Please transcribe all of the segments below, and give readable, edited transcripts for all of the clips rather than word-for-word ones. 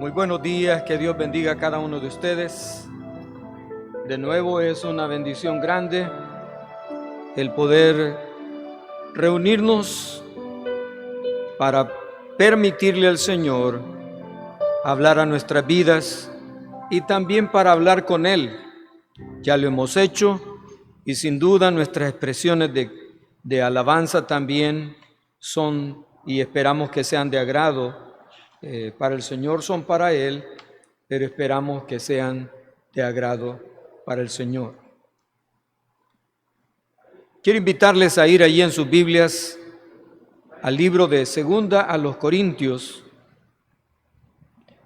Muy buenos días, que Dios bendiga a cada uno de ustedes. De nuevo es una bendición grande el poder reunirnos para permitirle al Señor hablar a nuestras vidas y también para hablar con Él. Ya lo hemos hecho y sin duda nuestras expresiones de alabanza también son y esperamos que sean de agrado. Para el Señor son para Él, pero esperamos que sean de agrado para el Señor. Quiero invitarles a ir allí en sus Biblias al libro de Segunda a los Corintios,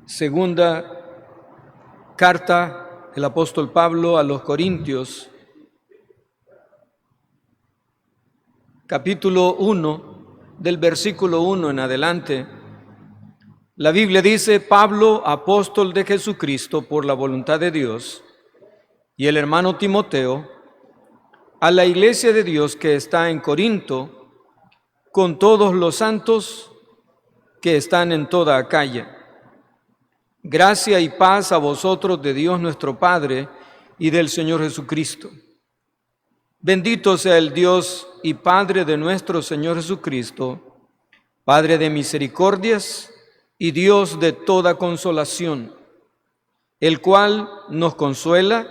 segunda carta del apóstol Pablo a los Corintios, capítulo 1, del versículo 1 en adelante. La Biblia dice: Pablo, apóstol de Jesucristo por la voluntad de Dios, y el hermano Timoteo, a la iglesia de Dios que está en Corinto, con todos los santos que están en toda Acaya. Gracia y paz a vosotros de Dios nuestro Padre y del Señor Jesucristo. Bendito sea el Dios y Padre de nuestro Señor Jesucristo, Padre de misericordias y Dios de toda consolación, el cual nos consuela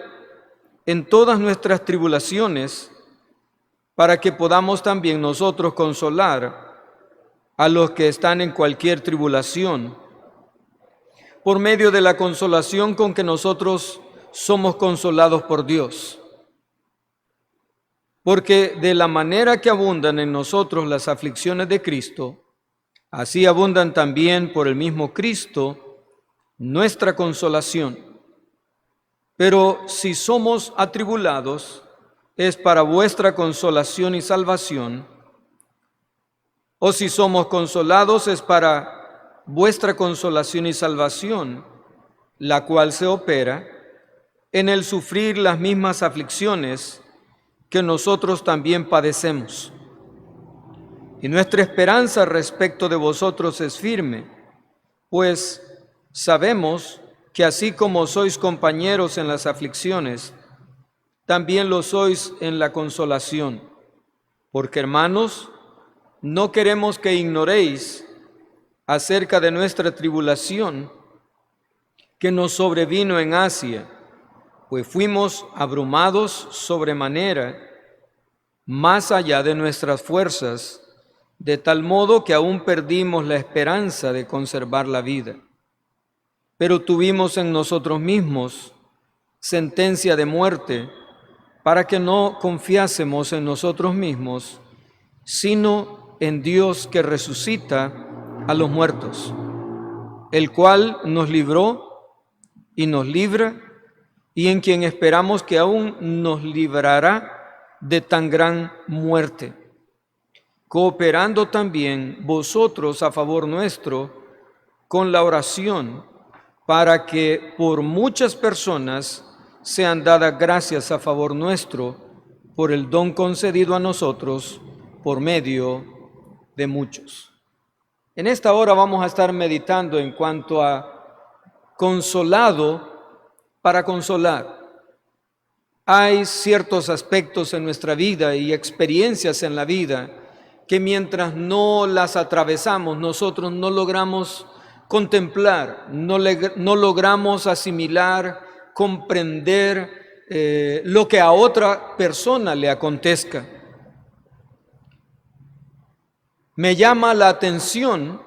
en todas nuestras tribulaciones, para que podamos también nosotros consolar a los que están en cualquier tribulación, por medio de la consolación con que nosotros somos consolados por Dios. Porque de la manera que abundan en nosotros las aflicciones de Cristo, así abundan también por el mismo Cristo nuestra consolación. Pero si somos atribulados, es para vuestra consolación y salvación, o si somos consolados, es para vuestra consolación y salvación, la cual se opera en el sufrir las mismas aflicciones que nosotros también padecemos. Y nuestra esperanza respecto de vosotros es firme, pues sabemos que así como sois compañeros en las aflicciones, también lo sois en la consolación. Porque, hermanos, no queremos que ignoréis acerca de nuestra tribulación que nos sobrevino en Asia, pues fuimos abrumados sobremanera, más allá de nuestras fuerzas, de tal modo que aún perdimos la esperanza de conservar la vida. Pero tuvimos en nosotros mismos sentencia de muerte, para que no confiásemos en nosotros mismos, sino en Dios que resucita a los muertos, el cual nos libró y nos libra, y en quien esperamos que aún nos librará de tan gran muerte, cooperando también vosotros a favor nuestro con la oración, para que por muchas personas sean dadas gracias a favor nuestro por el don concedido a nosotros por medio de muchos. En esta hora vamos a estar meditando en cuanto a consolado para consolar. Hay ciertos aspectos en nuestra vida y experiencias en la vida que mientras no las atravesamos, nosotros no logramos contemplar, no logramos asimilar, comprender lo que a otra persona le acontezca. Me llama la atención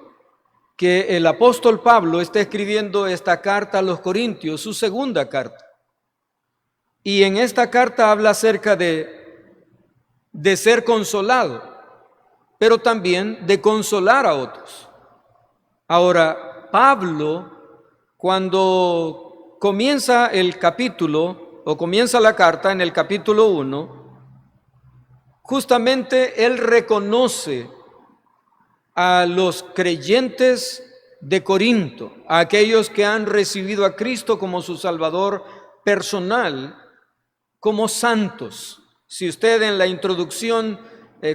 que el apóstol Pablo está escribiendo esta carta a los Corintios, su segunda carta. Y en esta carta habla acerca de ser consolado, pero también de consolar a otros. Ahora, Pablo, cuando comienza el capítulo, o comienza la carta en el capítulo 1, justamente él reconoce a los creyentes de Corinto, a aquellos que han recibido a Cristo como su Salvador personal, como santos. Si usted en la introducción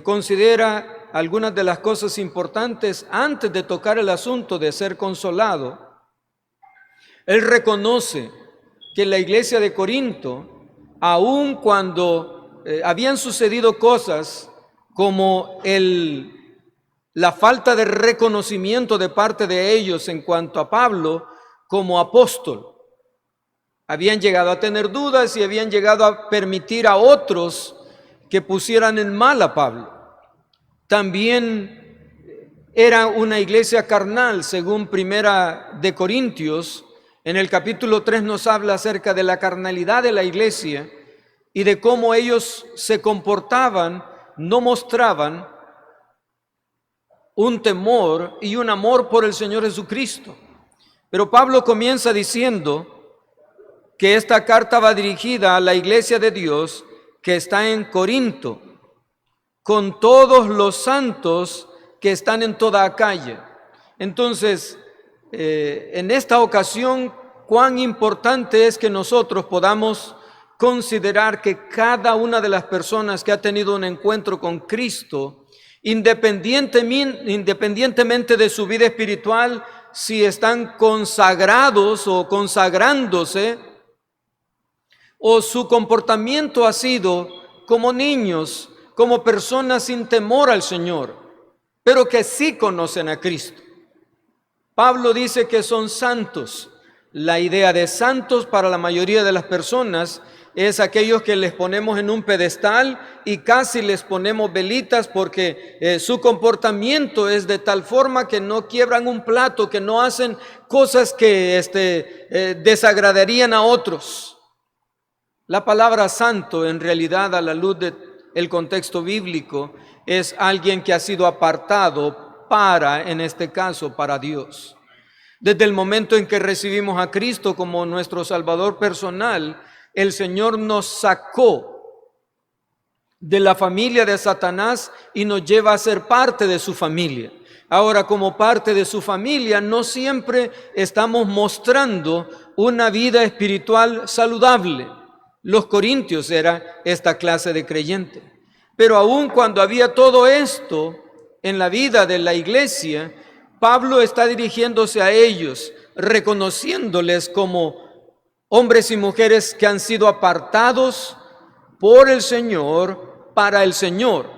considera algunas de las cosas importantes antes de tocar el asunto de ser consolado, Él reconoce que la iglesia de Corinto, aun cuando habían sucedido cosas como la falta de reconocimiento de parte de ellos en cuanto a Pablo como apóstol, habían llegado a tener dudas y habían llegado a permitir a otros que pusieran en mal a Pablo. También era una iglesia carnal, según Primera de Corintios. En el capítulo 3 nos habla acerca de la carnalidad de la iglesia y de cómo ellos se comportaban, no mostraban un temor y un amor por el Señor Jesucristo. Pero Pablo comienza diciendo que esta carta va dirigida a la iglesia de Dios que está en Corinto, con todos los santos que están en toda Acaya. Entonces, en esta ocasión, cuán importante es que nosotros podamos considerar que cada una de las personas que ha tenido un encuentro con Cristo, independientemente de su vida espiritual, si están consagrados o consagrándose, o su comportamiento ha sido como niños, como personas sin temor al Señor, pero que sí conocen a Cristo. Pablo dice que son santos. La idea de santos para la mayoría de las personas es aquellos que les ponemos en un pedestal y casi les ponemos velitas porque su comportamiento es de tal forma que no quiebran un plato, que no hacen cosas que desagradarían a otros. La palabra santo, en realidad, a la luz del contexto bíblico, es alguien que ha sido apartado para, en este caso, para Dios. Desde el momento en que recibimos a Cristo como nuestro Salvador personal, el Señor nos sacó de la familia de Satanás y nos lleva a ser parte de su familia. Ahora, como parte de su familia, no siempre estamos mostrando una vida espiritual saludable. Los corintios era esta clase de creyente. Pero aun cuando había todo esto en la vida de la iglesia, Pablo está dirigiéndose a ellos, reconociéndoles como hombres y mujeres que han sido apartados por el Señor, para el Señor.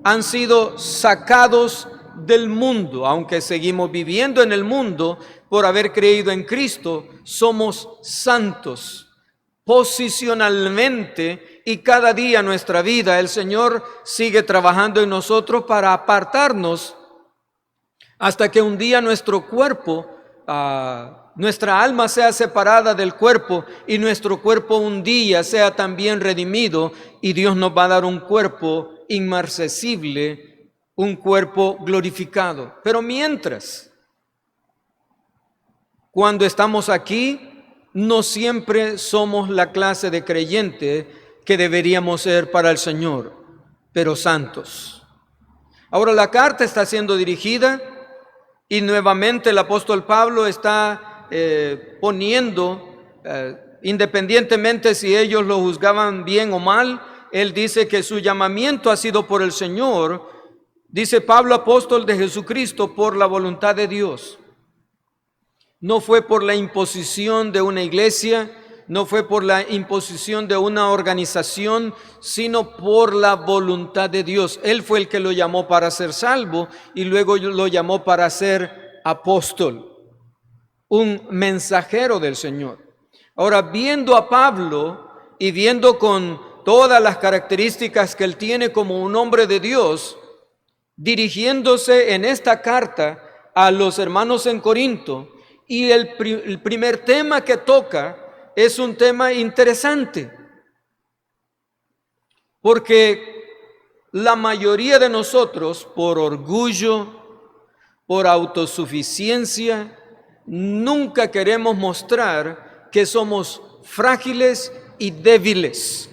Han sido sacados del mundo, aunque seguimos viviendo en el mundo por haber creído en Cristo, somos santos. Posicionalmente y cada día en nuestra vida el Señor sigue trabajando en nosotros para apartarnos hasta que un día nuestro cuerpo, nuestra alma sea separada del cuerpo y nuestro cuerpo un día sea también redimido y Dios nos va a dar un cuerpo inmarcesible, un cuerpo glorificado. Pero mientras, cuando estamos aquí, no siempre somos la clase de creyente que deberíamos ser para el Señor, pero santos. Ahora la carta está siendo dirigida y nuevamente el apóstol Pablo está poniendo, independientemente si ellos lo juzgaban bien o mal, él dice que su llamamiento ha sido por el Señor. Dice Pablo, apóstol de Jesucristo, por la voluntad de Dios. No fue por la imposición de una iglesia, no fue por la imposición de una organización, sino por la voluntad de Dios. Él fue el que lo llamó para ser salvo y luego lo llamó para ser apóstol, un mensajero del Señor. Ahora, viendo a Pablo y viendo con todas las características que él tiene como un hombre de Dios, dirigiéndose en esta carta a los hermanos en Corinto, y el primer tema que toca es un tema interesante, porque la mayoría de nosotros, por orgullo, por autosuficiencia, nunca queremos mostrar que somos frágiles y débiles.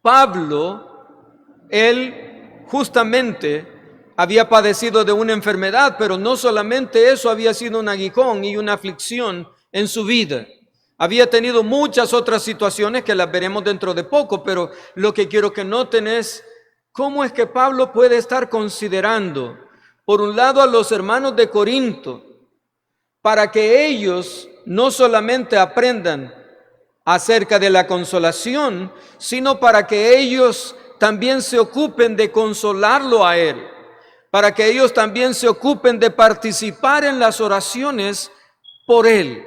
Pablo, él justamente había padecido de una enfermedad, pero no solamente eso, había sido un aguijón y una aflicción en su vida. Había tenido muchas otras situaciones que las veremos dentro de poco, pero lo que quiero que noten es cómo es que Pablo puede estar considerando, por un lado, a los hermanos de Corinto, para que ellos no solamente aprendan acerca de la consolación, sino para que ellos también se ocupen de consolarlo a Él, para que ellos también se ocupen de participar en las oraciones por Él.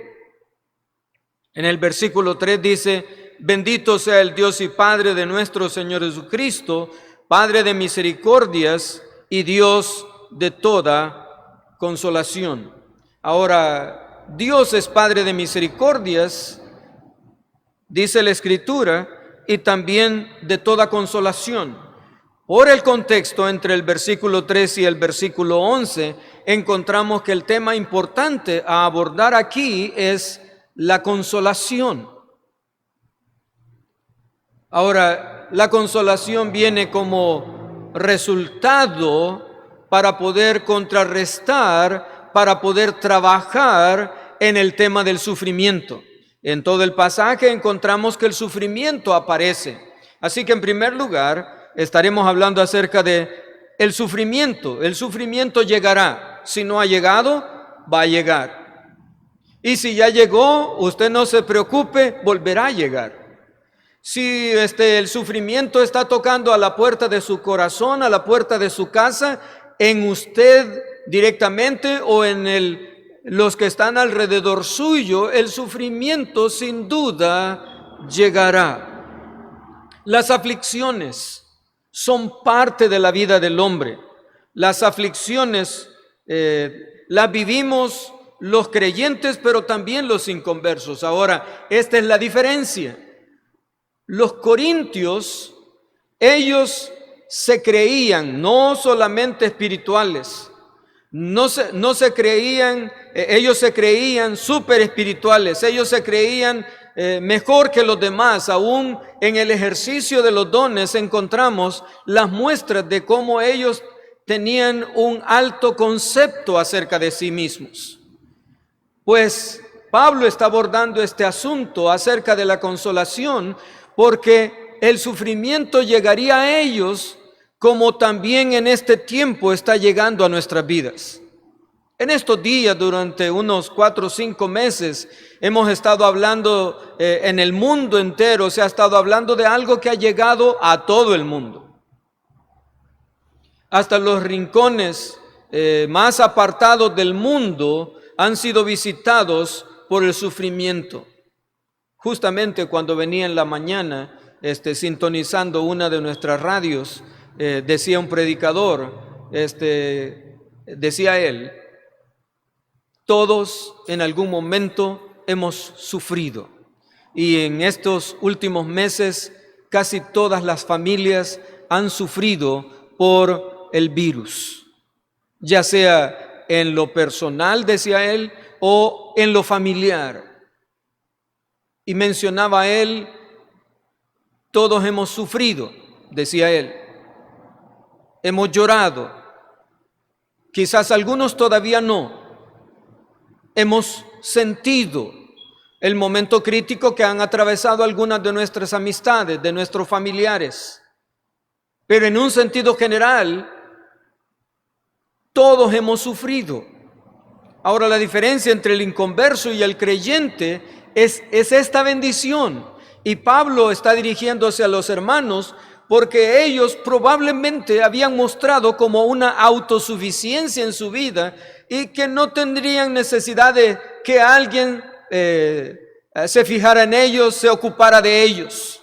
En el versículo 3 dice: bendito sea el Dios y Padre de nuestro Señor Jesucristo, Padre de misericordias y Dios de toda consolación. Ahora, Dios es Padre de misericordias, dice la Escritura, y también de toda consolación. Por el contexto entre el versículo 3 y el versículo 11, encontramos que el tema importante a abordar aquí es la consolación. Ahora, la consolación viene como resultado para poder contrarrestar, para poder trabajar en el tema del sufrimiento. En todo el pasaje encontramos que el sufrimiento aparece. Así que en primer lugar estaremos hablando acerca de el sufrimiento. El sufrimiento llegará. Si no ha llegado, va a llegar. Y si ya llegó, usted no se preocupe, volverá a llegar. Si el sufrimiento está tocando a la puerta de su corazón, a la puerta de su casa, en usted directamente o en los que están alrededor suyo, el sufrimiento sin duda llegará. Las aflicciones son parte de la vida del hombre. Las aflicciones las vivimos los creyentes, pero también los inconversos. Ahora, esta es la diferencia. Los corintios, ellos se creían no solamente espirituales, no se creían, ellos se creían súper espirituales, ellos se creían mejor que los demás. Aún en el ejercicio de los dones encontramos las muestras de cómo ellos tenían un alto concepto acerca de sí mismos. Pues Pablo está abordando este asunto acerca de la consolación, porque el sufrimiento llegaría a ellos como también en este tiempo está llegando a nuestras vidas. En estos días, durante unos 4 o 5 meses, hemos estado hablando en el mundo entero, se ha estado hablando de algo que ha llegado a todo el mundo. Hasta los rincones más apartados del mundo han sido visitados por el sufrimiento. Justamente cuando venía en la mañana, sintonizando una de nuestras radios, decía un predicador, decía él: todos en algún momento hemos sufrido, y en estos últimos meses casi todas las familias han sufrido por el virus, ya sea en lo personal, decía él, o en lo familiar. Y mencionaba él, todos hemos sufrido, decía él, hemos llorado, quizás algunos todavía no, hemos sentido el momento crítico que han atravesado algunas de nuestras amistades, de nuestros familiares, pero en un sentido general, todos hemos sufrido. Ahora, la diferencia entre el inconverso y el creyente es esta bendición. Y Pablo está dirigiéndose a los hermanos porque ellos probablemente habían mostrado como una autosuficiencia en su vida y que no tendrían necesidad de que alguien se fijara en ellos, se ocupara de ellos.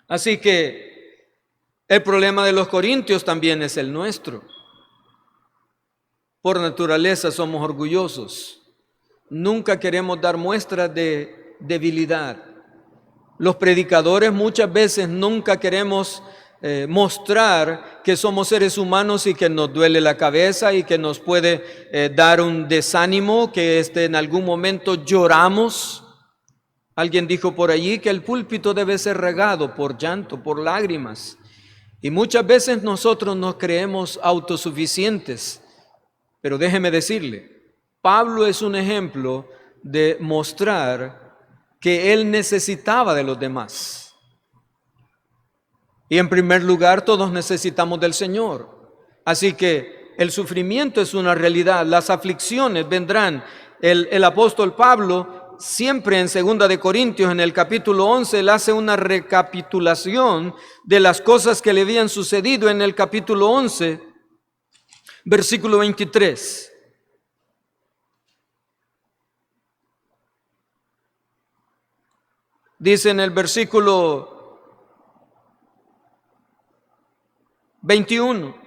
Así que el problema de los corintios también es el nuestro. Por naturaleza somos orgullosos. Nunca queremos dar muestras de debilidad. Los predicadores muchas veces nunca queremos mostrar que somos seres humanos y que nos duele la cabeza y que nos puede dar un desánimo, que en algún momento lloramos. Alguien dijo por allí que el púlpito debe ser regado por llanto, por lágrimas. Y muchas veces nosotros nos creemos autosuficientes. Pero déjeme decirle, Pablo es un ejemplo de mostrar que él necesitaba de los demás. Y en primer lugar, todos necesitamos del Señor. Así que el sufrimiento es una realidad, las aflicciones vendrán. El apóstol Pablo siempre en 2 de Corintios, en el capítulo 11, él hace una recapitulación de las cosas que le habían sucedido en el capítulo 11, versículo 23. Dice en el versículo 21,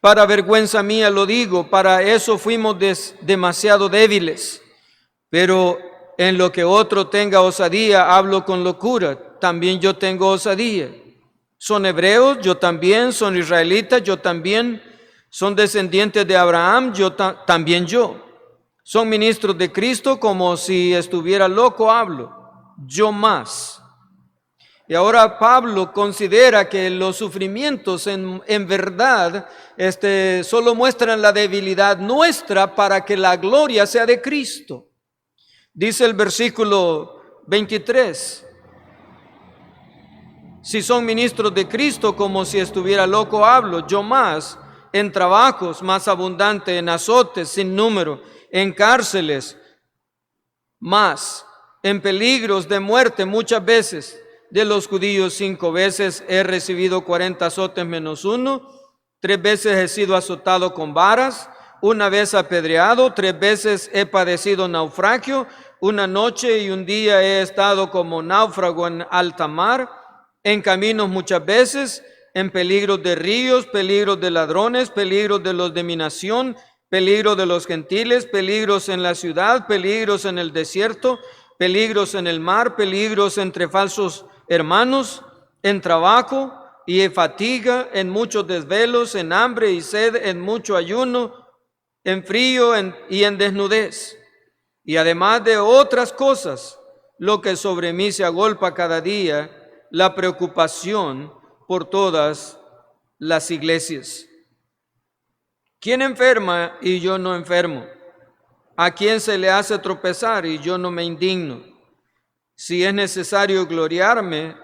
para vergüenza mía lo digo, para eso fuimos demasiado débiles, pero en lo que otro tenga osadía, hablo con locura, también yo tengo osadía. Son hebreos, yo también, son israelitas, yo también, son descendientes de Abraham, también yo. Son ministros de Cristo, como si estuviera loco hablo, yo más. Y ahora Pablo considera que los sufrimientos en verdad solo muestran la debilidad nuestra para que la gloria sea de Cristo. Dice el versículo 23, si son ministros de Cristo, como si estuviera loco hablo, yo más, en trabajos más abundante, en azotes sin número, en cárceles más, en peligros de muerte muchas veces. De los judíos 5 veces he recibido 40 azotes menos 1, 3 veces he sido azotado con varas, 1 vez apedreado, 3 veces he padecido naufragio, 1 noche y 1 día he estado como náufrago en alta mar, en caminos muchas veces, en peligros de ríos, peligros de ladrones, peligros de los de mi nación, peligros de los gentiles, peligros en la ciudad, peligros en el desierto, peligros en el mar, peligros entre falsos hermanos, en trabajo y en fatiga, en muchos desvelos, en hambre y sed, en mucho ayuno, en frío y en desnudez. Y además de otras cosas, lo que sobre mí se agolpa cada día, la preocupación por todas las iglesias. ¿Quién enferma y yo no enfermo? ¿A quién se le hace tropezar y yo no me indigno? Si es necesario gloriarse,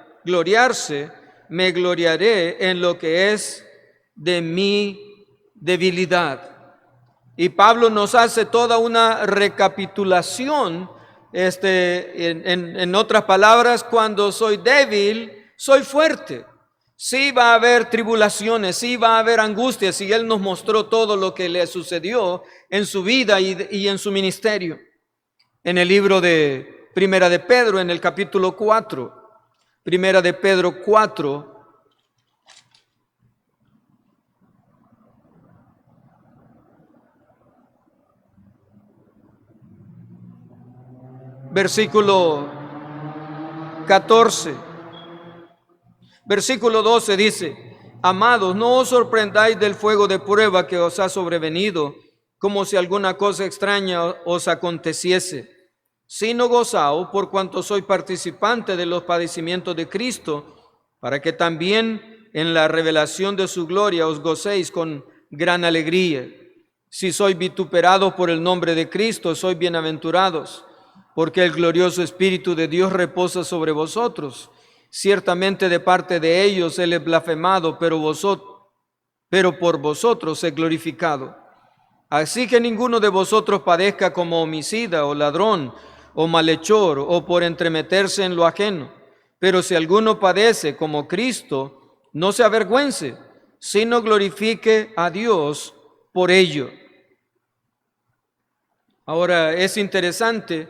me gloriaré en lo que es de mi debilidad. Y Pablo nos hace toda una recapitulación, en otras palabras, cuando soy débil, soy fuerte. Sí va a haber tribulaciones, sí va a haber angustias, y él nos mostró todo lo que le sucedió en su vida y en su ministerio. En el libro de Primera de Pedro, en el capítulo 4, Primera de Pedro 4, versículo 14, versículo 12 dice: amados, no os sorprendáis del fuego de prueba que os ha sobrevenido, como si alguna cosa extraña os aconteciese, sino gozaos por cuanto soy participante de los padecimientos de Cristo, para que también en la revelación de su gloria os gocéis con gran alegría. Si sois vituperados por el nombre de Cristo, sois bienaventurados, porque el glorioso Espíritu de Dios reposa sobre vosotros. Ciertamente de parte de ellos Él es blasfemado, pero por vosotros es glorificado. Así que ninguno de vosotros padezca como homicida o ladrón o malhechor o por entremeterse en lo ajeno. Pero si alguno padece como Cristo, no se avergüence, sino glorifique a Dios por ello. Ahora es interesante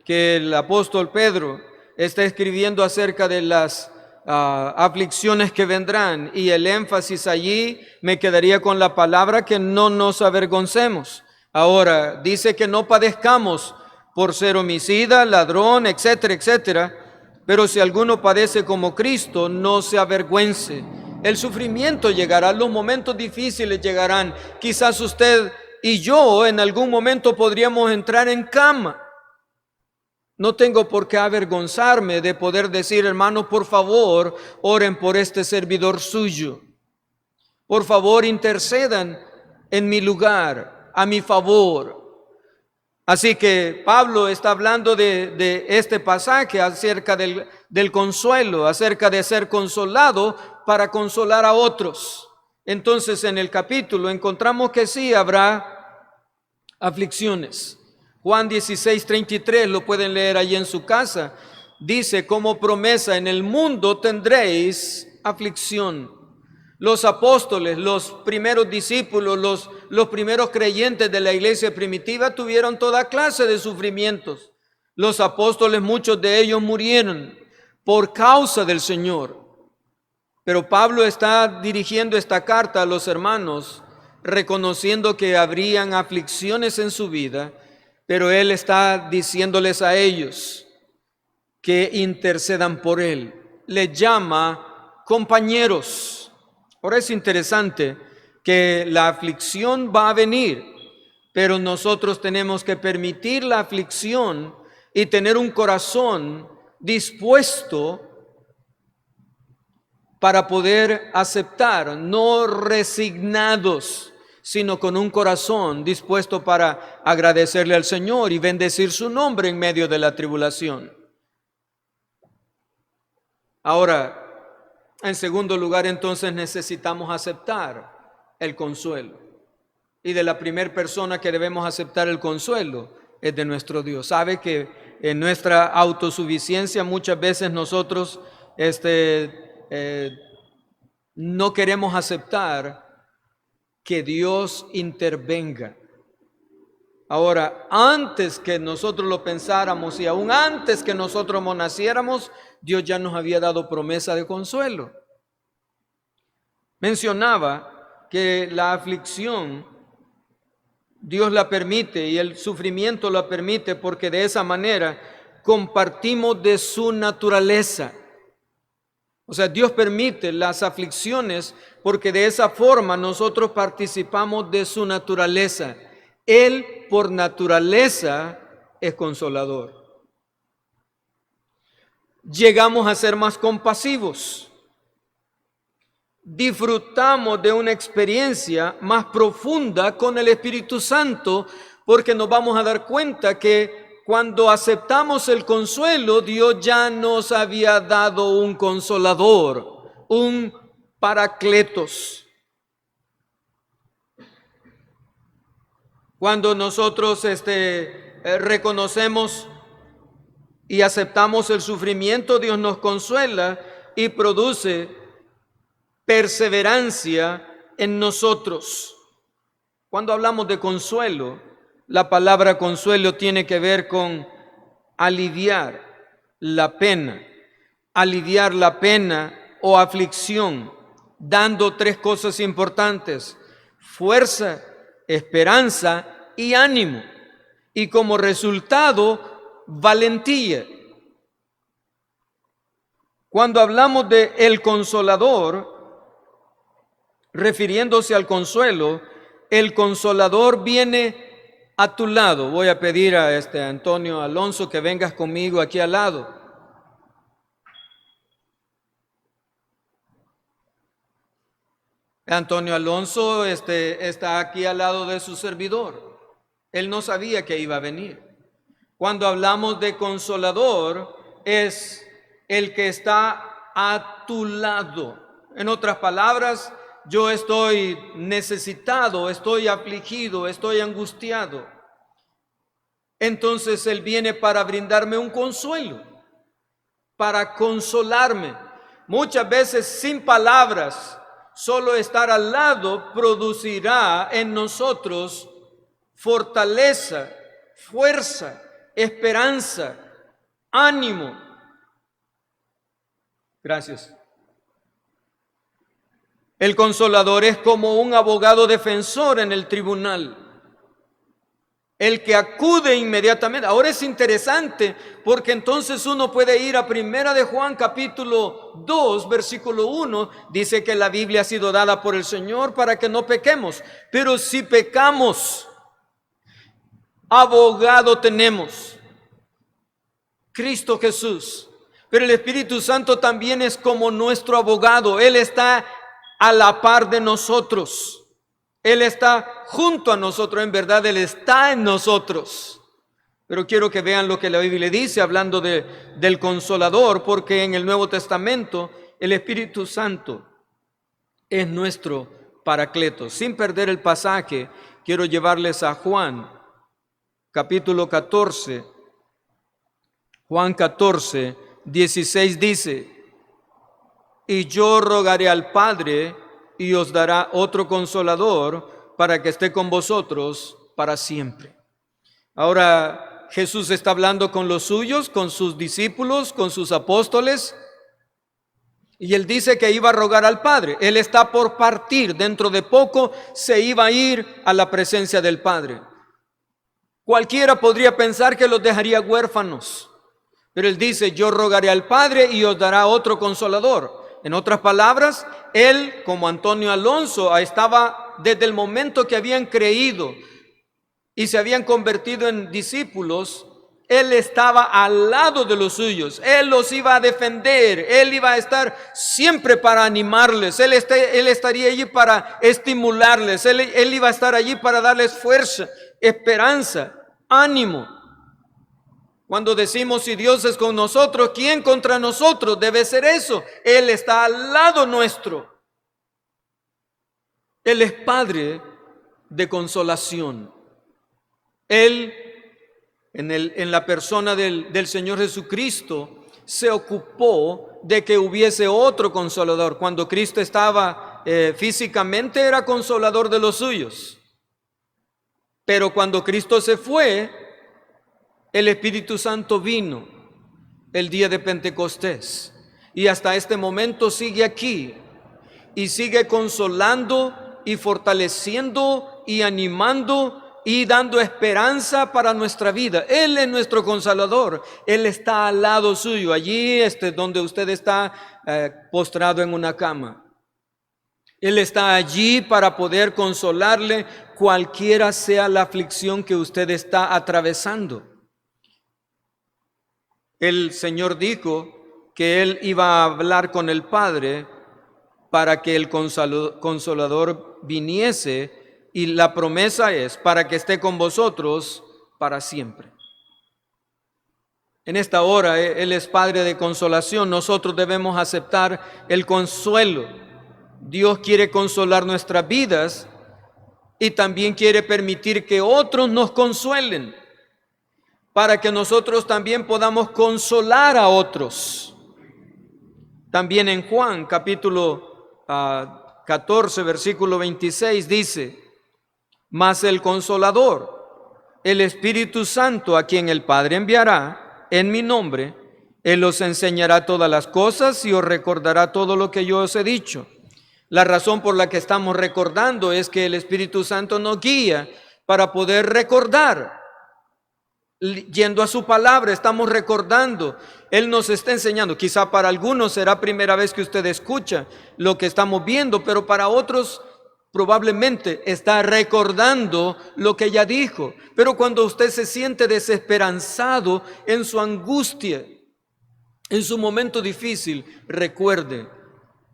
que el apóstol Pedro está escribiendo acerca de las aflicciones que vendrán, y el énfasis allí me quedaría con la palabra que no nos avergoncemos. Ahora dice que no padezcamos por ser homicida, ladrón, etcétera, etcétera, pero si alguno padece como Cristo, no se avergüence. El sufrimiento llegará, los momentos difíciles llegarán. Quizás usted y yo en algún momento podríamos entrar en cama. No tengo por qué avergonzarme de poder decir: hermanos, por favor, oren por este servidor suyo. Por favor, intercedan en mi lugar, a mi favor. Así que Pablo está hablando de este pasaje acerca del consuelo, acerca de ser consolado para consolar a otros. Entonces en el capítulo encontramos que sí habrá aflicciones. Juan 16:33, lo pueden leer allí en su casa, dice como promesa: en el mundo tendréis aflicción. Los apóstoles, los primeros discípulos, los primeros creyentes de la iglesia primitiva tuvieron toda clase de sufrimientos. Los apóstoles, muchos de ellos murieron por causa del Señor. Pero Pablo está dirigiendo esta carta a los hermanos, reconociendo que habrían aflicciones en su vida, pero él está diciéndoles a ellos que intercedan por él. Les llama compañeros. Ahora es interesante que la aflicción va a venir, pero nosotros tenemos que permitir la aflicción y tener un corazón dispuesto para poder aceptar, no resignados, sino con un corazón dispuesto para agradecerle al Señor y bendecir su nombre en medio de la tribulación. Ahora, en segundo lugar, entonces necesitamos aceptar el consuelo. Y de la primera persona que debemos aceptar el consuelo es de nuestro Dios. Sabe que en nuestra autosuficiencia muchas veces nosotros no queremos aceptar que Dios intervenga. Ahora, antes que nosotros lo pensáramos y aún antes que nosotros naciéramos, Dios ya nos había dado promesa de consuelo. Mencionaba que la aflicción Dios la permite y el sufrimiento la permite porque de esa manera compartimos de su naturaleza. O sea, Dios permite las aflicciones porque de esa forma nosotros participamos de su naturaleza. Él por naturaleza es consolador. Llegamos a ser más compasivos. Disfrutamos de una experiencia más profunda con el Espíritu Santo porque nos vamos a dar cuenta que cuando aceptamos el consuelo, Dios ya nos había dado un consolador, un paracletos. Cuando nosotros reconocemos y aceptamos el sufrimiento, Dios nos consuela y produce perseverancia en nosotros. Cuando hablamos de consuelo, la palabra consuelo tiene que ver con aliviar la pena o aflicción, dando tres cosas importantes: fuerza, esperanza y ánimo, y como resultado, valentía. Cuando hablamos de el consolador, refiriéndose al consuelo, el consolador viene a tu lado. Voy a pedir a Antonio Alonso que vengas conmigo aquí al lado. Antonio Alonso está aquí al lado de su servidor. Él no sabía que iba a venir. Cuando hablamos de consolador, es el que está a tu lado. En otras palabras, yo estoy necesitado, estoy afligido, estoy angustiado. Entonces Él viene para brindarme un consuelo, para consolarme. Muchas veces sin palabras, solo estar al lado producirá en nosotros fortaleza, fuerza, esperanza, ánimo. Gracias. El consolador es como un abogado defensor en el tribunal, el que acude inmediatamente. Ahora es interesante porque entonces uno puede ir a Primera de Juan capítulo 2 versículo 1, dice que la Biblia ha sido dada por el Señor para que no pequemos, pero si pecamos, abogado tenemos, Cristo Jesús. Pero el Espíritu Santo también es como nuestro abogado. Él está a la par de nosotros. Él está junto a nosotros. En verdad, Él está en nosotros. Pero quiero que vean lo que la Biblia dice hablando del Consolador, porque en el Nuevo Testamento el Espíritu Santo es nuestro Paracletos. Sin perder el pasaje, quiero llevarles a Juan, capítulo 14. Juan 14, 16 dice: y yo rogaré al Padre y os dará otro consolador para que esté con vosotros para siempre. Ahora Jesús está hablando con los suyos, con sus discípulos, con sus apóstoles, y él dice que iba a rogar al Padre. Él está por partir, dentro de poco se iba a ir a la presencia del Padre. Cualquiera podría pensar que los dejaría huérfanos, pero él dice: yo rogaré al Padre y os dará otro consolador. En otras palabras, él, como Antonio Alonso, estaba desde el momento que habían creído y se habían convertido en discípulos, él estaba al lado de los suyos, él los iba a defender, él iba a estar siempre para animarles, él estaría allí para estimularles, él iba a estar allí para darles fuerza, esperanza, ánimo. Cuando decimos si Dios es con nosotros, ¿quién contra nosotros? Debe ser eso. Él está al lado nuestro. Él es Padre de consolación. Él, en la persona del Señor Jesucristo, se ocupó de que hubiese otro consolador. Cuando Cristo estaba físicamente, era consolador de los suyos. Pero cuando Cristo se fue, el Espíritu Santo vino el día de Pentecostés y hasta este momento sigue aquí y sigue consolando y fortaleciendo y animando y dando esperanza para nuestra vida. Él es nuestro consolador, Él está al lado suyo, allí donde usted está postrado en una cama. Él está allí para poder consolarle cualquiera sea la aflicción que usted está atravesando. El Señor dijo que Él iba a hablar con el Padre para que el Consolador viniese, y la promesa es para que esté con vosotros para siempre. En esta hora Él es Padre de consolación. Nosotros debemos aceptar el consuelo. Dios quiere consolar nuestras vidas y también quiere permitir que otros nos consuelen, para que nosotros también podamos consolar a otros. También en Juan capítulo 14, versículo 26 dice: mas el Consolador, el Espíritu Santo, a quien el Padre enviará en mi nombre, Él os enseñará todas las cosas y os recordará todo lo que yo os he dicho. La razón por la que estamos recordando es que el Espíritu Santo nos guía para poder recordar. Yendo a su palabra, estamos recordando. Él nos está enseñando. Quizá para algunos será primera vez que usted escucha lo que estamos viendo, pero para otros probablemente está recordando lo que ya dijo. Pero cuando usted se siente desesperanzado en su angustia, en su momento difícil, recuerde,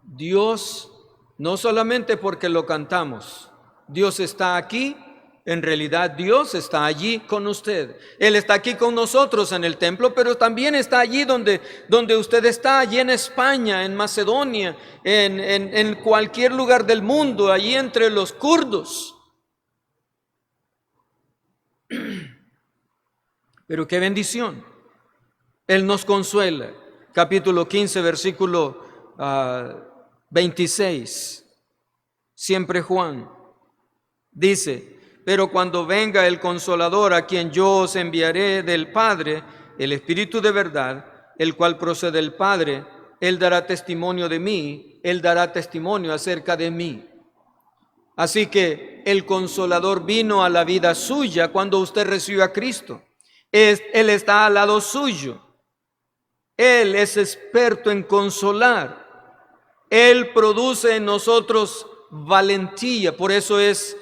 Dios, no solamente porque lo cantamos, Dios está aquí. En realidad Dios está allí con usted. Él está aquí con nosotros en el templo, pero también está allí donde usted está, allí en España, en Macedonia, en cualquier lugar del mundo, allí entre los kurdos. Pero qué bendición. Él nos consuela. Capítulo 15, versículo 26. Siempre Juan dice: pero cuando venga el Consolador, a quien yo os enviaré del Padre, el Espíritu de verdad, el cual procede del Padre, Él dará testimonio de mí, Él dará testimonio acerca de mí. Así que el Consolador vino a la vida suya cuando usted recibió a Cristo. Él está al lado suyo. Él es experto en consolar. Él produce en nosotros valentía. Por eso es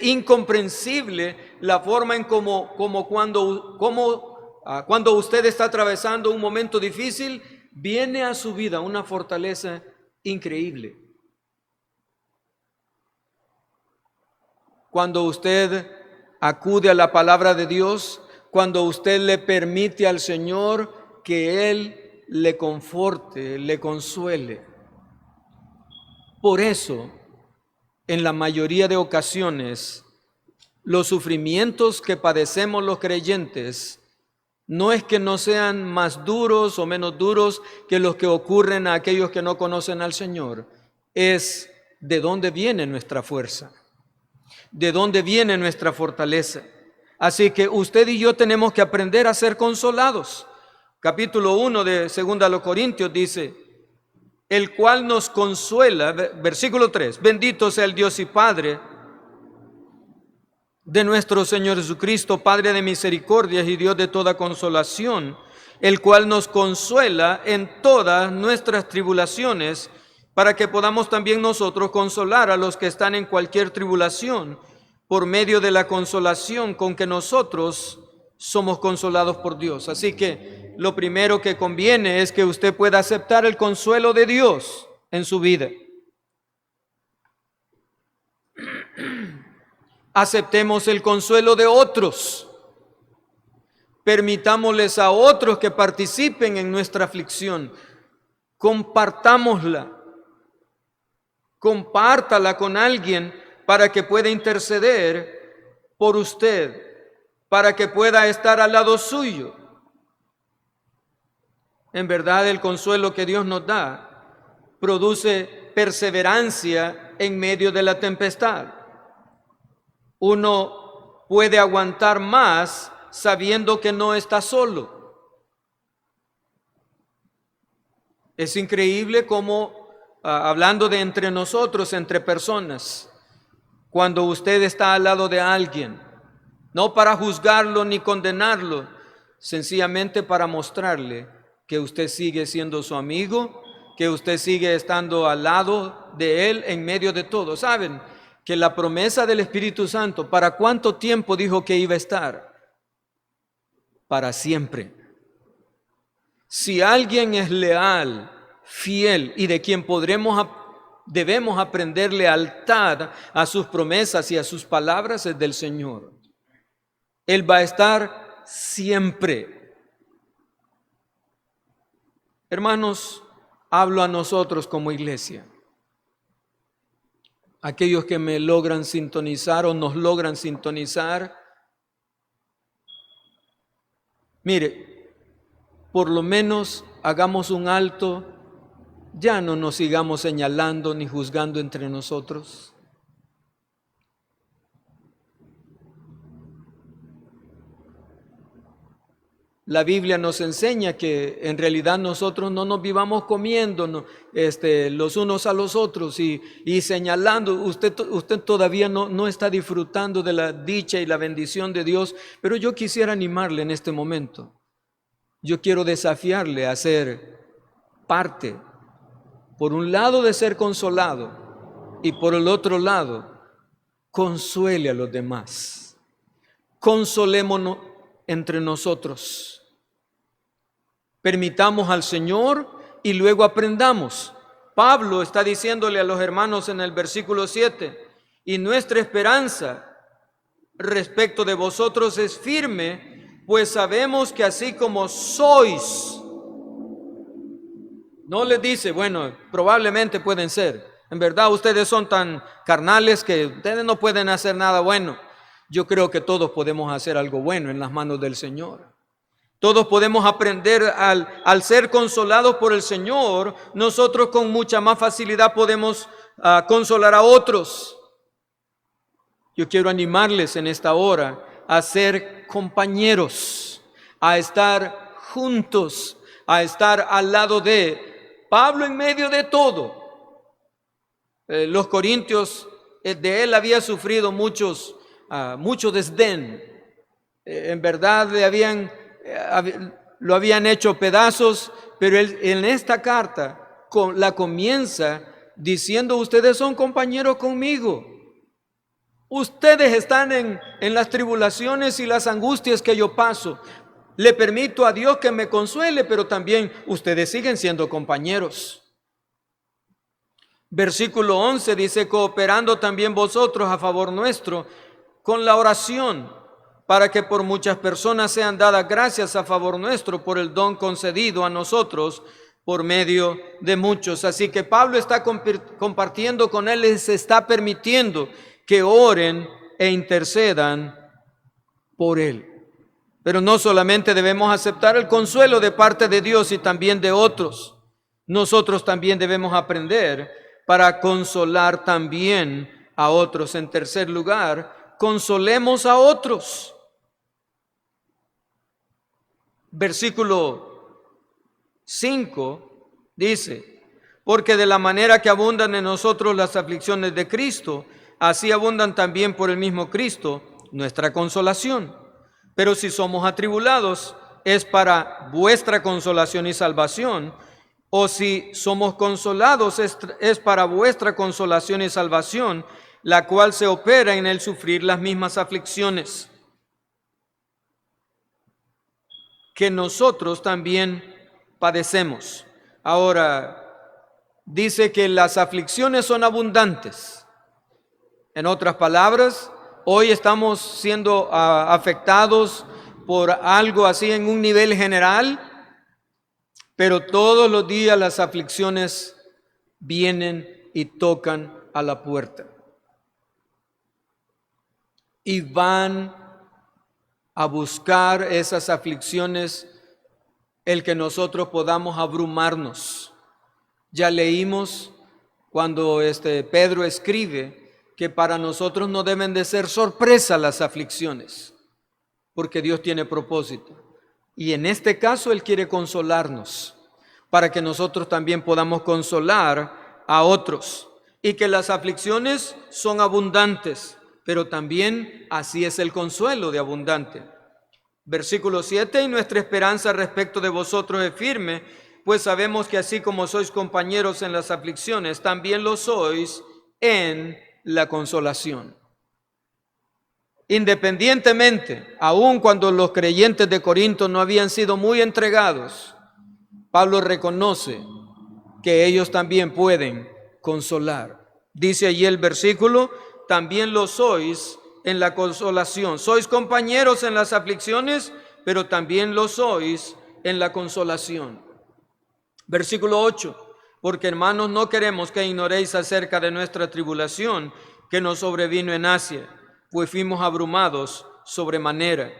incomprensible la forma en cuando usted está atravesando un momento difícil, viene a su vida una fortaleza increíble. Cuando usted acude a la palabra de Dios, cuando usted le permite al Señor que Él le conforte, le consuele. Por eso en la mayoría de ocasiones, los sufrimientos que padecemos los creyentes no es que no sean más duros o menos duros que los que ocurren a aquellos que no conocen al Señor. Es de dónde viene nuestra fuerza, de dónde viene nuestra fortaleza. Así que usted y yo tenemos que aprender a ser consolados. Capítulo 1 de 2 Corintios dice: el cual nos consuela, versículo 3, bendito sea el Dios y Padre de nuestro Señor Jesucristo, Padre de misericordias y Dios de toda consolación, el cual nos consuela en todas nuestras tribulaciones, para que podamos también nosotros consolar a los que están en cualquier tribulación, por medio de la consolación con que nosotros somos consolados por Dios. Así que lo primero que conviene es que usted pueda aceptar el consuelo de Dios en su vida. Aceptemos el consuelo de otros. Permitámosles a otros que participen en nuestra aflicción. Compartámosla. Compártala con alguien para que pueda interceder por usted, para que pueda estar al lado suyo. En verdad, el consuelo que Dios nos da produce perseverancia en medio de la tempestad. Uno puede aguantar más sabiendo que no está solo. Es increíble cómo, hablando de entre nosotros, entre personas, cuando usted está al lado de alguien, no para juzgarlo ni condenarlo, sencillamente para mostrarle que usted sigue siendo su amigo, que usted sigue estando al lado de él en medio de todo. ¿Saben que la promesa del Espíritu Santo, ¿para cuánto tiempo dijo que iba a estar? Para siempre. Si alguien es leal, fiel y de quien debemos aprender lealtad a sus promesas y a sus palabras, es del Señor. Él va a estar siempre. Hermanos, hablo a nosotros como iglesia. Aquellos que me logran sintonizar o nos logran sintonizar. Mire, por lo menos hagamos un alto, ya no nos sigamos señalando ni juzgando entre nosotros. La Biblia nos enseña que en realidad nosotros no nos vivamos comiendo los unos a los otros y señalando. Usted todavía no está disfrutando de la dicha y la bendición de Dios, pero yo quisiera animarle en este momento. Yo quiero desafiarle a ser parte, por un lado, de ser consolado y por el otro lado, consuele a los demás. Consolémonos entre nosotros. Permitamos al Señor y luego aprendamos. Pablo está diciéndole a los hermanos en el versículo 7, y nuestra esperanza respecto de vosotros es firme, pues sabemos que así como sois, no les dice, bueno, probablemente pueden ser, en verdad ustedes son tan carnales que ustedes no pueden hacer nada bueno. Yo creo que todos podemos hacer algo bueno en las manos del Señor. Todos podemos aprender al ser consolados por el Señor. Nosotros con mucha más facilidad podemos consolar a otros. Yo quiero animarles en esta hora a ser compañeros, a estar juntos, a estar al lado de Pablo en medio de todo. Los corintios, de él había sufrido mucho desdén. En verdad lo habían hecho pedazos, pero él en esta carta la comienza diciendo: ustedes son compañeros conmigo. Ustedes están en las tribulaciones y las angustias que yo paso. Le permito a Dios que me consuele, pero también ustedes siguen siendo compañeros. Versículo 11 dice: cooperando también vosotros a favor nuestro con la oración, para que por muchas personas sean dadas gracias a favor nuestro por el don concedido a nosotros por medio de muchos. Así que Pablo está compartiendo con él, les está permitiendo que oren e intercedan por él. Pero no solamente debemos aceptar el consuelo de parte de Dios y también de otros. Nosotros también debemos aprender para consolar también a otros. En tercer lugar, consolemos a otros. Versículo 5 dice: porque de la manera que abundan en nosotros las aflicciones de Cristo, así abundan también por el mismo Cristo nuestra consolación. Pero si somos atribulados, es para vuestra consolación y salvación, o si somos consolados, es para vuestra consolación y salvación, la cual se opera en el sufrir las mismas aflicciones que nosotros también padecemos. Ahora, dice que las aflicciones son abundantes. En otras palabras, hoy estamos siendo afectados por algo así en un nivel general, pero todos los días las aflicciones vienen y tocan a la puerta. Y van a buscar esas aflicciones el que nosotros podamos abrumarnos. Ya leímos cuando Pedro escribe que para nosotros no deben de ser sorpresa las aflicciones, porque Dios tiene propósito. Y en este caso Él quiere consolarnos, para que nosotros también podamos consolar a otros. Y que las aflicciones son abundantes, pero también así es el consuelo de abundante. Versículo 7, y nuestra esperanza respecto de vosotros es firme, pues sabemos que así como sois compañeros en las aflicciones, también lo sois en la consolación. Independientemente, aun cuando los creyentes de Corinto no habían sido muy entregados, Pablo reconoce que ellos también pueden consolar. Dice allí el versículo: también lo sois en la consolación. Sois compañeros en las aflicciones, pero también lo sois en la consolación. Versículo 8. Porque, hermanos, no queremos que ignoréis acerca de nuestra tribulación que nos sobrevino en Asia, pues fuimos abrumados sobremanera,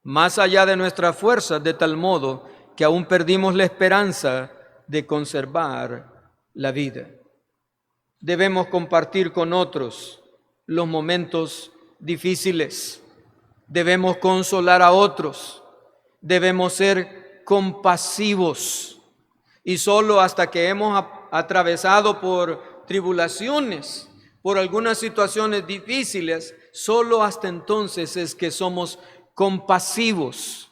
más allá de nuestras fuerzas, de tal modo que aún perdimos la esperanza de conservar la vida. Debemos compartir con otros los momentos difíciles. Debemos consolar a otros. Debemos ser compasivos. Y solo hasta que hemos atravesado por tribulaciones, por algunas situaciones difíciles, solo hasta entonces es que somos compasivos.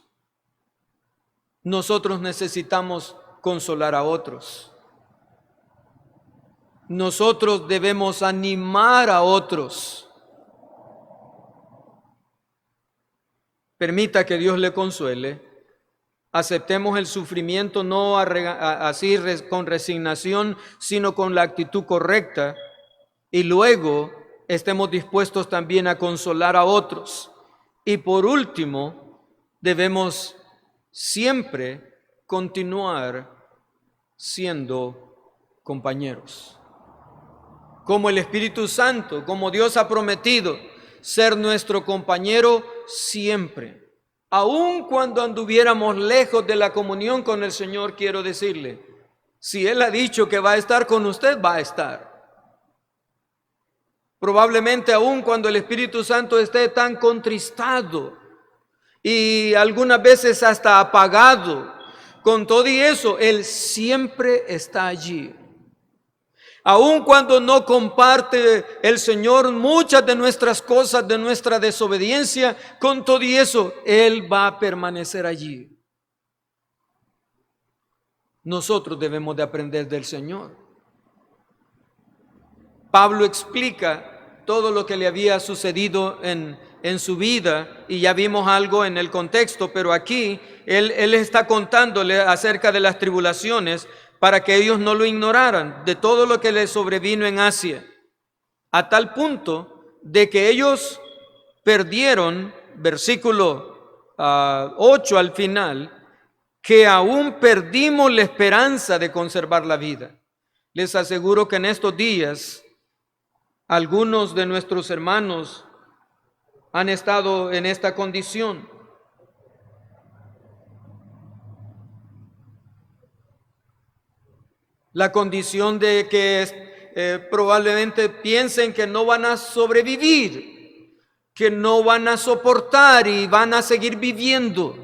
Nosotros necesitamos consolar a otros. Nosotros debemos animar a otros. Permita que Dios le consuele. Aceptemos el sufrimiento no así con resignación, sino con la actitud correcta. Y luego estemos dispuestos también a consolar a otros. Y por último, debemos siempre continuar siendo compañeros. Como el Espíritu Santo, como Dios ha prometido ser nuestro compañero siempre. Aun cuando anduviéramos lejos de la comunión con el Señor, quiero decirle, si Él ha dicho que va a estar con usted, va a estar. Probablemente aun cuando el Espíritu Santo esté tan contristado y algunas veces hasta apagado, con todo y eso, Él siempre está allí. Aun cuando no comparte el Señor muchas de nuestras cosas, de nuestra desobediencia, con todo y eso, Él va a permanecer allí. Nosotros debemos de aprender del Señor. Pablo explica todo lo que le había sucedido en su vida, y ya vimos algo en el contexto, pero aquí él está contándole acerca de las tribulaciones para que ellos no lo ignoraran, de todo lo que les sobrevino en Asia, a tal punto de que ellos perdieron, versículo 8 al final, que aún perdimos la esperanza de conservar la vida. Les aseguro que en estos días algunos de nuestros hermanos han estado en esta condición. La condición de que probablemente piensen que no van a sobrevivir, que no van a soportar y van a seguir viviendo.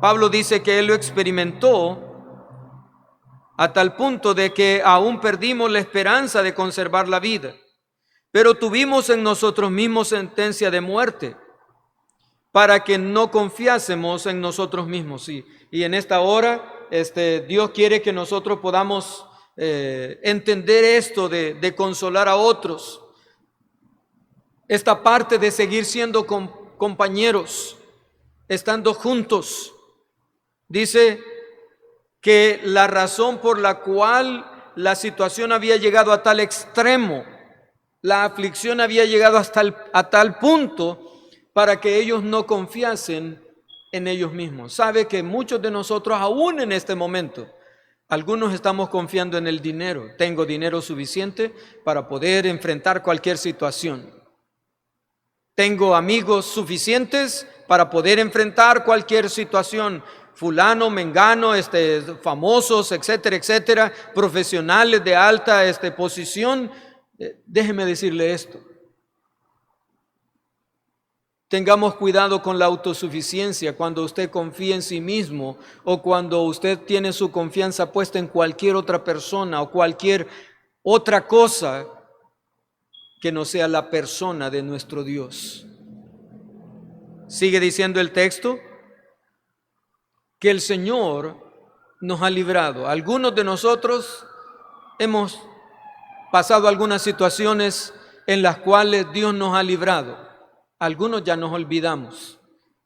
Pablo dice que él lo experimentó a tal punto de que aún perdimos la esperanza de conservar la vida, pero tuvimos en nosotros mismos sentencia de muerte para que no confiásemos en nosotros mismos. Y en esta hora Dios quiere que nosotros podamos entender esto de consolar a otros, esta parte de seguir siendo compañeros, estando juntos. Dice que la razón por la cual la situación había llegado a tal extremo, la aflicción había llegado a tal punto, para que ellos no confiasen en ellos mismos. Sabe que muchos de nosotros, aún en este momento, algunos estamos confiando en el dinero. Tengo dinero suficiente para poder enfrentar cualquier situación. Tengo amigos suficientes para poder enfrentar cualquier situación. Fulano, mengano, famosos, etcétera, etcétera, profesionales de alta posición. Déjeme decirle esto. Tengamos cuidado con la autosuficiencia cuando usted confía en sí mismo o cuando usted tiene su confianza puesta en cualquier otra persona o cualquier otra cosa que no sea la persona de nuestro Dios. Sigue diciendo el texto que el Señor nos ha librado. Algunos de nosotros hemos pasado algunas situaciones en las cuales Dios nos ha librado. Algunos ya nos olvidamos.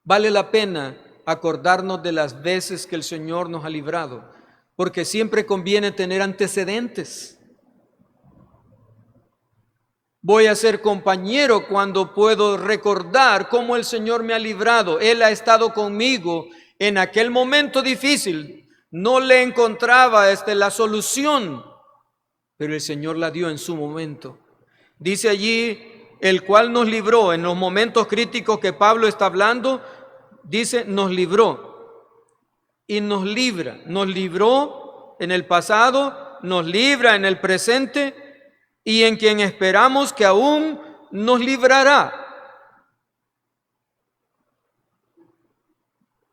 Vale la pena acordarnos de las veces que el Señor nos ha librado, porque siempre conviene tener antecedentes. Voy a ser compañero cuando puedo recordar cómo el Señor me ha librado. Él ha estado conmigo en aquel momento difícil. No le encontraba la solución, pero el Señor la dio en su momento. Dice allí, el cual nos libró en los momentos críticos que Pablo está hablando, dice, nos libró y nos libra. Nos libró en el pasado, nos libra en el presente y en quien esperamos que aún nos librará.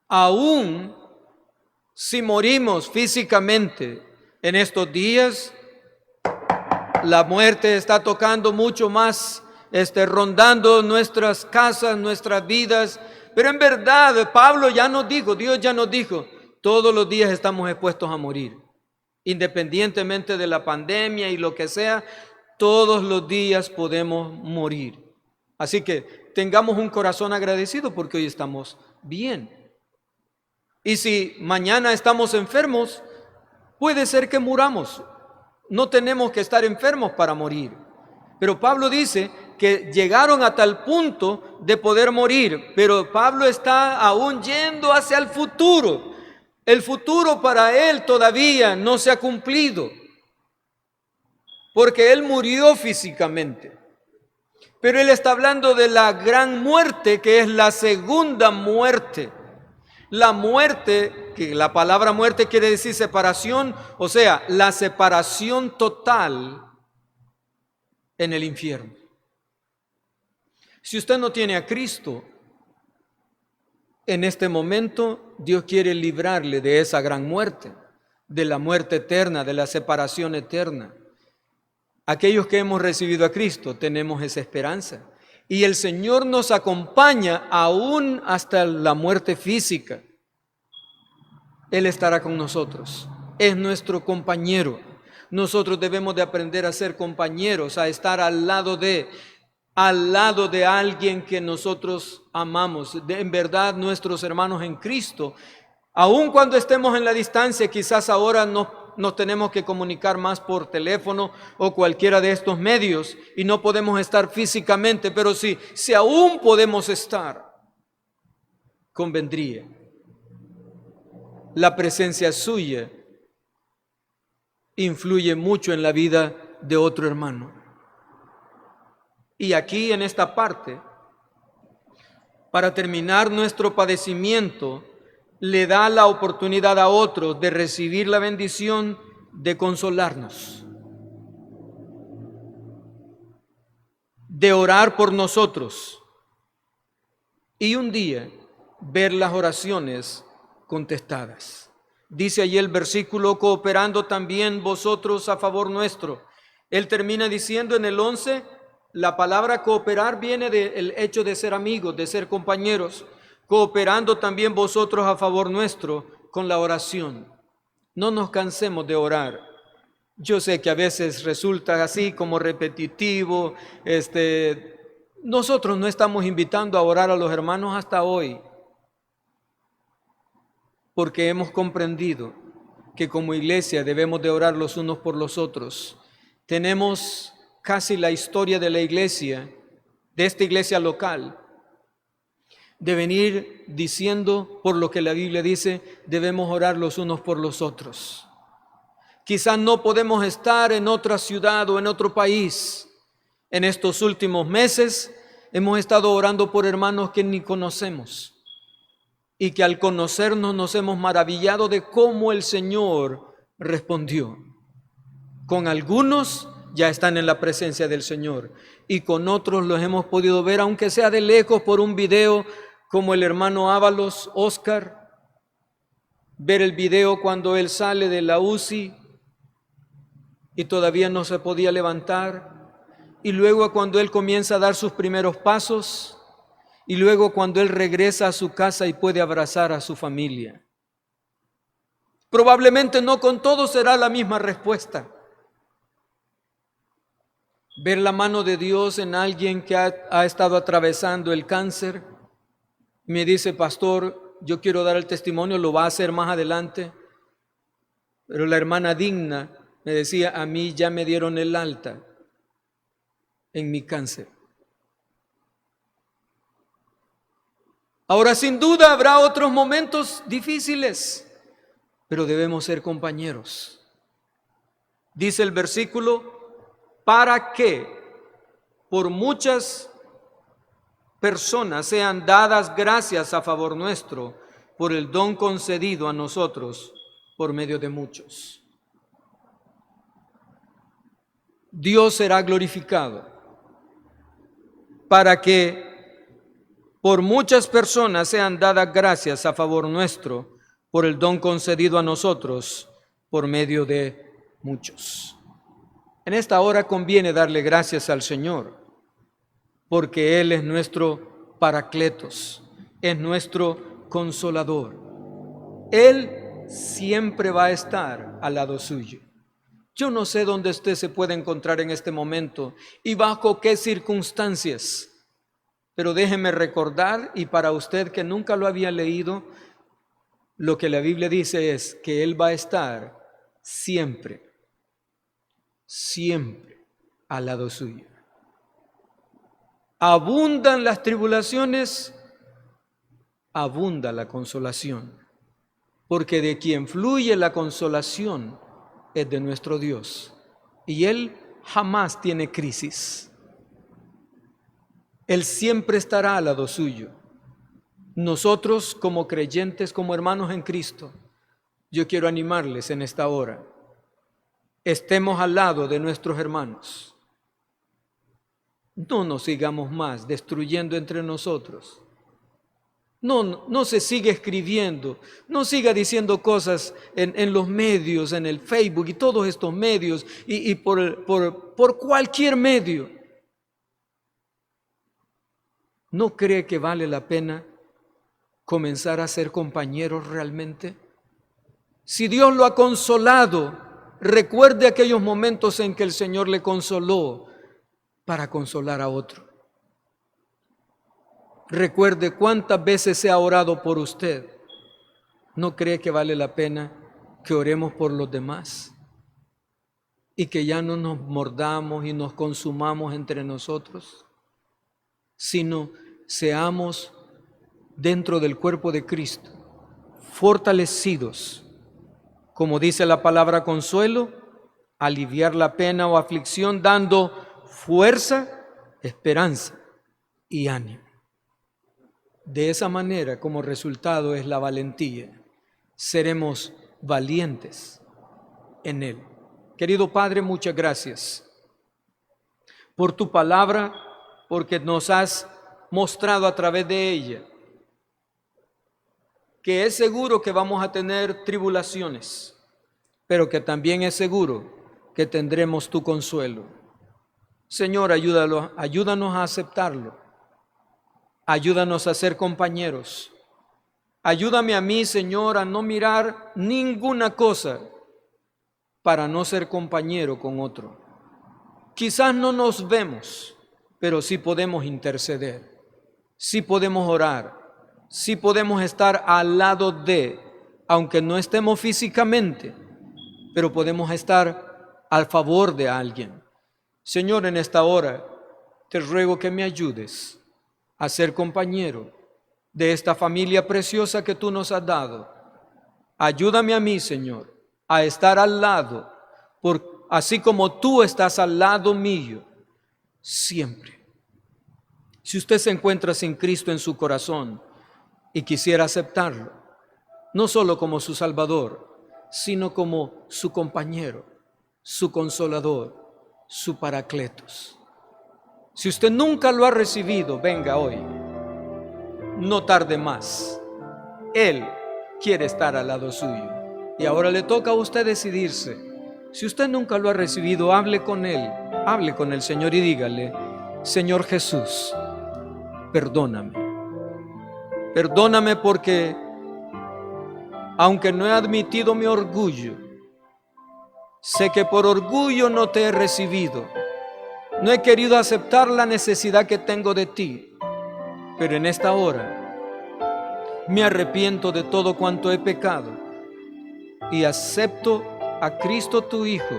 Aún si morimos físicamente en estos días, la muerte está tocando mucho más, rondando nuestras casas, nuestras vidas. Pero en verdad, Pablo ya nos dijo, Dios ya nos dijo, todos los días estamos expuestos a morir. Independientemente de la pandemia y lo que sea, todos los días podemos morir. Así que tengamos un corazón agradecido porque hoy estamos bien. Y si mañana estamos enfermos, puede ser que muramos. No tenemos que estar enfermos para morir. Pero Pablo dice que llegaron a tal punto de poder morir, pero Pablo está aún yendo hacia el futuro. El futuro para él todavía no se ha cumplido, porque él murió físicamente. Pero él está hablando de la gran muerte, que es la segunda muerte. La muerte, que la palabra muerte quiere decir separación, o sea, la separación total en el infierno. Si usted no tiene a Cristo, en este momento Dios quiere librarle de esa gran muerte, de la muerte eterna, de la separación eterna. Aquellos que hemos recibido a Cristo tenemos esa esperanza. Y el Señor nos acompaña aún hasta la muerte física. Él estará con nosotros. Es nuestro compañero. Nosotros debemos de aprender a ser compañeros, a estar al lado de alguien que nosotros amamos. En verdad, nuestros hermanos en Cristo, aun cuando estemos en la distancia, quizás ahora nos tenemos que comunicar más por teléfono o cualquiera de estos medios y no podemos estar físicamente, pero si aún podemos estar, convendría. la presencia suya influye mucho en la vida de otro hermano. Y aquí en esta parte, para terminar nuestro padecimiento, le da la oportunidad a otros de recibir la bendición de consolarnos, de orar por nosotros y un día ver las oraciones contestadas. Dice allí el versículo, cooperando también vosotros a favor nuestro. Él termina diciendo en el 11, la palabra cooperar viene del hecho de ser amigos, de ser compañeros, cooperando también vosotros a favor nuestro con la oración. No nos cansemos de orar. Yo sé que a veces resulta así como repetitivo. Nosotros no estamos invitando a orar a los hermanos hasta hoy, porque hemos comprendido que como iglesia debemos de orar los unos por los otros. Tenemos casi la historia de la iglesia, de esta iglesia local, de venir diciendo, por lo que la Biblia dice, debemos orar los unos por los otros. Quizás no podemos estar en otra ciudad o en otro país. En estos últimos meses hemos estado orando por hermanos que ni conocemos y que al conocernos nos hemos maravillado de cómo el Señor respondió. Con algunos ya están en la presencia del Señor y con otros los hemos podido ver, aunque sea de lejos por un video, como el hermano Ábalos, Oscar, ver el video cuando él sale de la UCI y todavía no se podía levantar, y luego cuando él comienza a dar sus primeros pasos, y luego cuando él regresa a su casa y puede abrazar a su familia. Probablemente no con todos será la misma respuesta. Ver la mano de Dios en alguien que ha estado atravesando el cáncer. Me dice, pastor, yo quiero dar el testimonio, lo va a hacer más adelante. Pero la hermana Digna me decía, a mí ya me dieron el alta en mi cáncer. Ahora, sin duda habrá otros momentos difíciles, pero debemos ser compañeros. Dice el versículo, para que por muchas personas sean dadas gracias a favor nuestro por el don concedido a nosotros por medio de muchos. Dios será glorificado para que por muchas personas sean dadas gracias a favor nuestro por el don concedido a nosotros por medio de muchos. En esta hora conviene darle gracias al Señor, porque Él es nuestro Paracletos, es nuestro Consolador. Él siempre va a estar al lado suyo. Yo no sé dónde usted se puede encontrar en este momento y bajo qué circunstancias. Pero déjeme recordar, y para usted que nunca lo había leído, lo que la Biblia dice es que Él va a estar siempre, siempre al lado suyo. Abundan las tribulaciones, abunda la consolación, porque de quien fluye la consolación es de nuestro Dios, y Él jamás tiene crisis. Él siempre estará al lado suyo. Nosotros como creyentes, como hermanos en Cristo, yo quiero animarles en esta hora. Estemos al lado de nuestros hermanos. No nos sigamos más destruyendo entre nosotros. No se siga escribiendo, no siga diciendo cosas en los medios, en el Facebook y todos estos medios y por cualquier medio. ¿No cree que vale la pena comenzar a ser compañeros realmente? Si Dios lo ha consolado, recuerde aquellos momentos en que el Señor le consoló para consolar a otro. Recuerde cuántas veces se ha orado por usted. ¿No cree que vale la pena que oremos por los demás? Y que ya no nos mordamos y nos consumamos entre nosotros, sino seamos dentro del cuerpo de Cristo fortalecidos, como dice la palabra consuelo, aliviar la pena o aflicción, dando fuerza, esperanza y ánimo. De esa manera, como resultado, es la valentía. Seremos valientes en Él. Querido Padre, muchas gracias por tu palabra, porque nos has mostrado a través de ella que es seguro que vamos a tener tribulaciones, pero que también es seguro que tendremos tu consuelo. Señor, ayúdanos a aceptarlo. Ayúdanos a ser compañeros. Ayúdame a mí, Señor, a no mirar ninguna cosa para no ser compañero con otro. Quizás no nos vemos, pero sí podemos interceder, sí podemos orar, sí podemos estar al lado de, aunque no estemos físicamente, pero podemos estar al favor de alguien. Señor, en esta hora te ruego que me ayudes a ser compañero de esta familia preciosa que tú nos has dado. Ayúdame a mí, Señor, a estar al lado, así como tú estás al lado mío, siempre. Si usted se encuentra sin Cristo en su corazón y quisiera aceptarlo, no solo como su Salvador, sino como su compañero, su consolador, su Paracletos. Si usted nunca lo ha recibido, venga hoy. No tarde más. Él quiere estar al lado suyo. Y ahora le toca a usted decidirse. Si usted nunca lo ha recibido, hable con Él. Hable con el Señor y dígale: Señor Jesús, perdóname. Perdóname porque, aunque no he admitido mi orgullo, sé que por orgullo no te he recibido. No he querido aceptar la necesidad que tengo de ti, pero en esta hora me arrepiento de todo cuanto he pecado y acepto a Cristo tu Hijo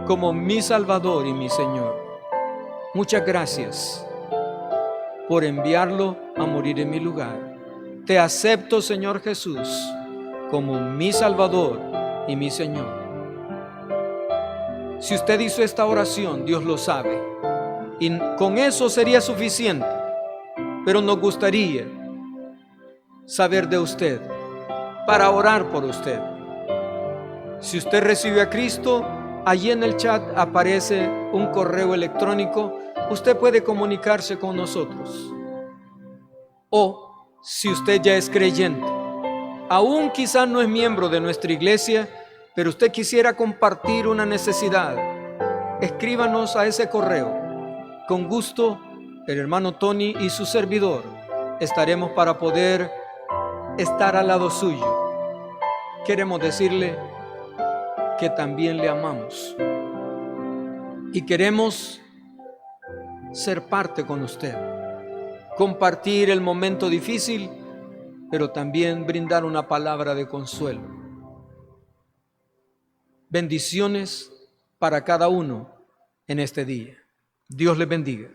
como mi Salvador y mi Señor. Muchas gracias por enviarlo a morir en mi lugar. Te acepto, Señor Jesús, como mi Salvador y mi Señor. Si usted hizo esta oración, Dios lo sabe, y con eso sería suficiente, pero nos gustaría saber de usted para orar por usted. Si usted recibe a Cristo, allí en el chat aparece un correo electrónico. Usted puede comunicarse con nosotros. O si usted ya es creyente, aún quizás no es miembro de nuestra iglesia, pero usted quisiera compartir una necesidad, escríbanos a ese correo. Con gusto, el hermano Tony y su servidor estaremos para poder estar al lado suyo. Queremos decirle que también le amamos y queremos ser parte con usted, compartir el momento difícil, pero también brindar una palabra de consuelo. Bendiciones para cada uno en este día. Dios les bendiga.